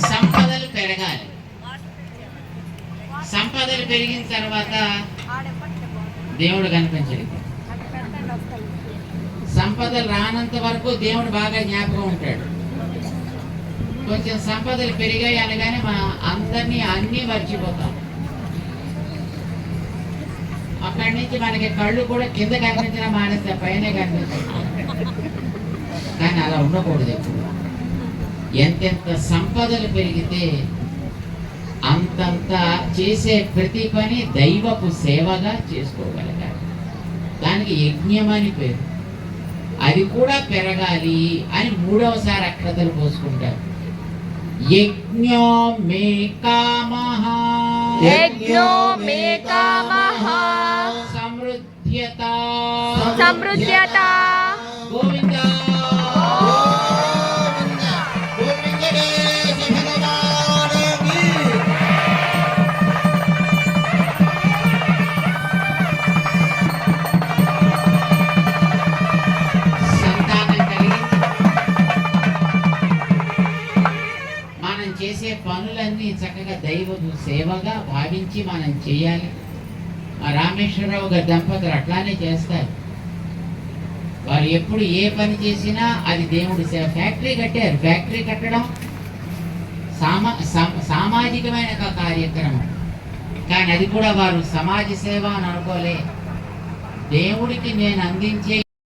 సంపదలు పెరగాలి. సంపదలు పెరిగిన తర్వాత దేవుడు కనిపించడు. సంపదలు రానంత వరకు దేవుడు బాగా జ్ఞాపకం ఉంటాడు. కొంచెం సంపదలు పెరిగాయి అనగానే మన అందరినీ అన్నీ మర్చిపోతాం. అక్కడి నుంచి మనకి కళ్ళు కూడా కింద కనిపించినా మానేస్తే పైనే కనిపిస్తాం. కానీ అలా ఉండకూడదు. ఎప్పుడు ఎంతెంత సంపదలు పెరిగితే అంతంత చేసే ప్రతి పని దైవపు సేవగా చేసుకోగలగాలి. దానికి యజ్ఞం అని పేరు. అది కూడా పెరగాలి అని మూడవసారి అక్షతలు పోసుకుంటారు. యజ్ఞో మే కామః సమృద్ధ్యత గోవింద. చేసే పనులన్నీ చక్కగా దైవ సేవగా భావించి మనం చేయాలి. మా రామేశ్వరరావు గారి దంపతులు అట్లానే చేస్తారు. వారు ఎప్పుడు ఏ పని చేసినా అది దేవుడి సేవ. ఫ్యాక్టరీ కట్టారు. ఫ్యాక్టరీ కట్టడం సామాజికమైన కార్యక్రమం, కానీ అది కూడా వారు సమాజ సేవ అని అనుకోలే. దేవుడికి నేను అందించే